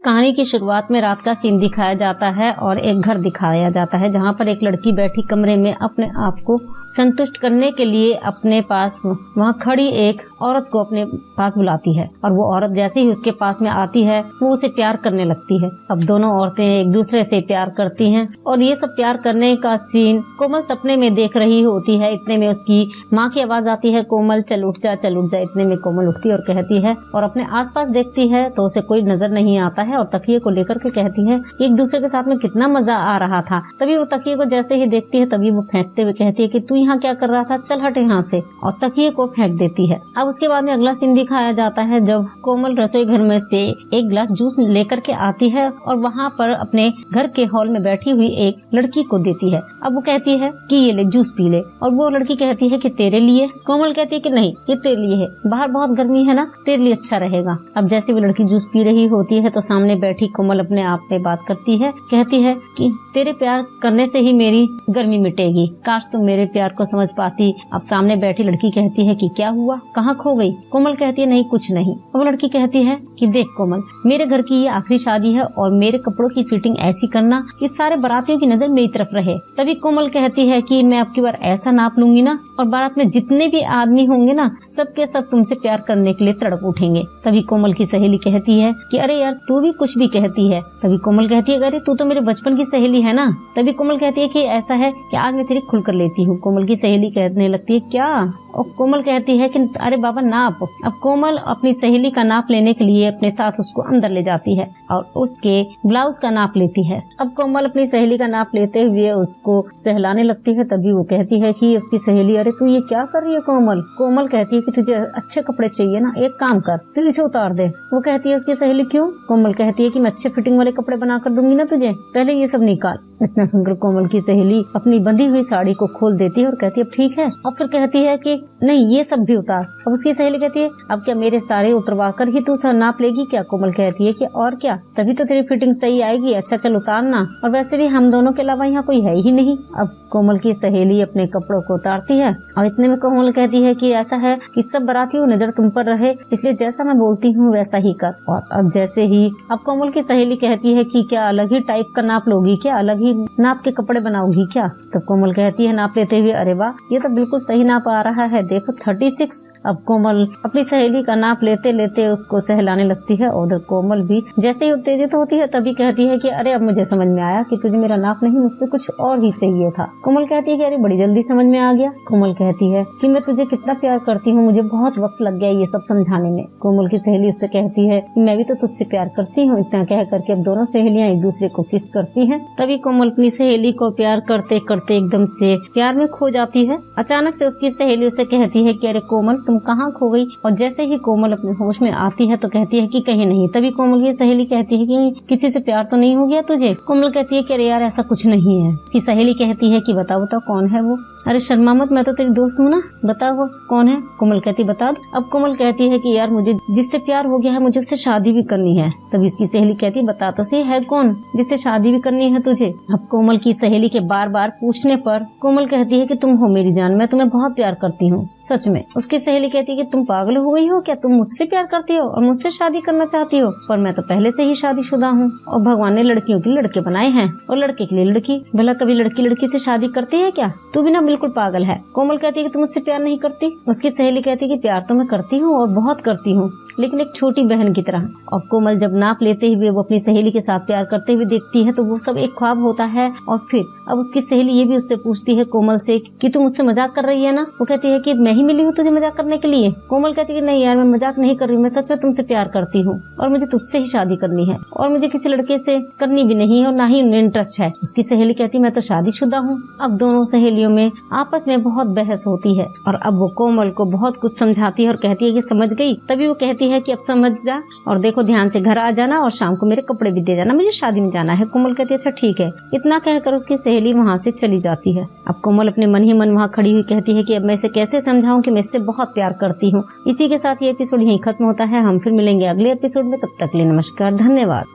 कहानी की शुरुआत में रात का सीन दिखाया जाता है और एक घर दिखाया जाता है जहाँ पर एक लड़की बैठी कमरे में अपने आप को संतुष्ट करने के लिए अपने पास वहाँ खड़ी एक औरत को अपने पास बुलाती है और वो औरत जैसे ही उसके पास में आती है वो उसे प्यार करने लगती है। अब दोनों औरतें एक दूसरे से प्यार करती हैं और ये सब प्यार करने का सीन कोमल सपने में देख रही होती है। इतने में उसकी माँ की आवाज आती है, कोमल चल उठ जा चल उठ जा। इतने में कोमल उठती है और कहती है और अपने आसपास देखती है तो उसे कोई नजर नहीं आता है और तकिए को लेकर के कहती है एक दूसरे के साथ में कितना मजा आ रहा था। तभी वो तकिए को जैसे ही देखती है तभी वो फेंकते हुए कहती है कि तू यहाँ क्या कर रहा था, चल हट यहाँ से, और तकिए को फेंक देती है। अब उसके बाद में अगला सीन दिखाया जाता है जब कोमल रसोई घर में से एक गिलास जूस लेकर के आती है और वहाँ पर अपने घर के हॉल में बैठी हुई एक लड़की को देती है। अब वो कहती है कि ये ले जूस पी ले, और वो लड़की कहती है कि तेरे लिए। कोमल कहती है कि नहीं ये तेरे लिए है, बाहर बहुत गर्मी है ना, तेरे लिए अच्छा रहेगा। अब जैसे वो लड़की जूस पी रही होती है तो सामने बैठी कोमल अपने आप में बात करती है, कहती है कि तेरे प्यार करने से ही मेरी गर्मी मिटेगी, काश तुम मेरे प्यार को समझ पाती। अब सामने बैठी लड़की कहती है कि क्या हुआ, कहाँ खो गई। कोमल कहती है नहीं कुछ नहीं। अब लड़की कहती है कि देख कोमल, मेरे घर की ये आखिरी शादी है और मेरे कपड़ों की फिटिंग ऐसी करना कि सारे बारातियों की नजर मेरी तरफ रहे। तभी कोमल कहती है कि मैं अब की बार ऐसा नाप लूंगी ना और बारात में जितने भी आदमी होंगे ना सबके सब तुमसे प्यार करने के लिए तड़प उठेंगे। तभी कोमल की सहेली कहती है कि अरे यार तू भी कुछ भी कहती है। तभी कोमल कहती है अरे तू तो मेरे बचपन की सहेली है ना। तभी कोमल कहती है कि ऐसा है कि आज मैं तेरी खुल कर लेती हूँ। कोमल की सहेली कहने लगती है क्या, और कोमल कहती है कि अरे बाबा नाप। अब कोमल अपनी सहेली का नाप लेने के लिए अपने साथ उसको अंदर ले जाती है और उसके ब्लाउज का नाप लेती है। अब कोमल अपनी सहेली का नाप लेते हुए उसको सहलाने लगती है। तभी वो कहती है कि उसकी सहेली अरे तू ये क्या कर रही है कोमल। कोमल कहती है कि तुझे अच्छे कपड़े चाहिए ना, एक काम कर तू इसे उतार दे। वो कहती है उसकी सहेली क्यों। कोमल कहती है कि मैं अच्छे फिटिंग वाले कपड़े बना कर दूंगी ना तुझे, पहले ये सब निकाल। इतना सुनकर कोमल की सहेली अपनी बंधी हुई साड़ी को खोल देती है और कहती है ठीक है। और फिर कहती है कि नहीं ये सब भी उतार। अब उसकी सहेली कहती है अब क्या मेरे सारे उतरवा कर ही तू नाप लेगी क्या। कोमल कहती है कि और क्या, तभी तो तेरी फिटिंग सही आएगी। अच्छा चल उतारना, और वैसे भी हम दोनों के अलावा यहाँ कोई है ही नहीं। अब कोमल की सहेली अपने कपड़ों को उतारती है और इतने में कोमल कहती है कि ऐसा है कि सब बारातियों नजर तुम पर रहे, इसलिए जैसा मैं बोलती हूँ वैसा ही कर। और अब जैसे ही अब कोमल की सहेली कहती है कि क्या अलग ही टाइप का नाप लोगी क्या, अलग ही नाप के कपड़े बनाओगी क्या। तब कोमल कहती है नाप लेते हुए अरे वाह ये तो बिल्कुल सही नाप आ रहा है, देखो 36। अब कोमल अपनी सहेली का नाप लेते लेते उसको सहलाने लगती है। उधर कोमल भी जैसे ही उत्तेजित होती है तभी कहती है कि अरे अब मुझे समझ में आया कि तुझे मेरा नाप नहीं मुझसे कुछ और ही चाहिए था। कोमल कहती है कि अरे बड़ी जल्दी समझ में आ गया। कोमल कहती है कि मैं तुझे कितना प्यार करती हूँ, मुझे बहुत वक्त लग गया ये सब समझाने में। कोमल की सहेली उससे कहती है मैं भी तो तुझसे प्यार करती हूँ। इतना कह करके अब दोनों सहेलियां एक दूसरे को किस करती हैं। तभी कोमल अपनी सहेली को प्यार करते करते एकदम से प्यार में खो जाती है। अचानक से उसकी सहेली उसे कहती है कि अरे कोमल तुम कहाँ खो गई। और जैसे ही कोमल अपने होश में आती है तो कहती है कि कहीं नहीं। तभी कोमल की सहेली कहती है कि किसी से प्यार तो नहीं हो गया तुझे। कोमल कहती है कि अरे यार ऐसा कुछ नहीं है। उसकी सहेली कहती है कि बताओ बताओ कौन है वो। अरे शर्मा मत, मैं तो तेरी दोस्त हूँ ना, बताओ वो कौन है। कोमल कहती बता दो। अब कोमल कहती है कि यार मुझे जिससे प्यार हो गया है मुझे उससे शादी भी करनी है। तभी उसकी सहेली कहती है बता तो सही है कौन जिससे शादी भी करनी है तुझे। अब कोमल की सहेली के बार बार पूछने पर कोमल कहती है कि तुम हो मेरी जान, मैं तुम्हें बहुत प्यार करती हूँ सच में। उसकी सहेली कहती है कि तुम पागल हो गई हो क्या, तुम मुझसे प्यार करती हो और मुझसे शादी करना चाहती हो, पर मैं तो पहले से ही शादीशुदा हूँ और भगवान ने लड़कियों के लड़के बनाए हैं और लड़के के लिए लड़की। भला कभी लड़की लड़की से शादी करती है क्या, तू भी ना बिल्कुल पागल है। कोमल कहती है कि तुम मुझसे प्यार नहीं करती। उसकी सहेली कहती है कि प्यार तो मैं करती हूँ और बहुत करती हूँ, लेकिन एक छोटी बहन की तरह। और कोमल जब नाप लेते हुए वो अपनी सहेली के साथ प्यार करते हुए देखती है तो वो सब एक ख्वाब होता है। और फिर अब उसकी सहेली ये भी उससे पूछती है कोमल से कि तू मुझसे मजाक कर रही है ना। वो कहती है कि मैं ही मिली हूँ तुझे मजाक करने के लिए। कोमल कहती है कि नहीं यार मैं मजाक नहीं कर रही हूँ, मैं सच में तुमसे प्यार करती हूँ और मुझे तुझसे ही शादी करनी है और मुझे किसी लड़के से करनी भी नहीं है और ना ही उन्हें इंटरेस्ट है। उसकी सहेली कहती है मैं तो शादीशुदा हूँ। अब दोनों सहेलियों में आपस में बहुत बहस होती है और अब वो कोमल को बहुत कुछ समझाती है और कहती है कि समझ गई। तभी वो कहती है कि अब समझ जा और देखो ध्यान से घर आ जाना और शाम को मेरे कपड़े भी दे जाना, मुझे शादी में जाना है। कोमल कहती है अच्छा ठीक है। इतना कहकर उसकी सहेली वहाँ से चली जाती है। अब कोमल अपने मन ही मन वहाँ खड़ी हुई कहती है कि अब मैं इसे कैसे समझाऊं कि मैं इससे बहुत प्यार करती हूँ। इसी के साथ ये एपिसोड यहीं खत्म होता है। हम फिर मिलेंगे अगले एपिसोड में, तब तक के लिए नमस्कार, धन्यवाद।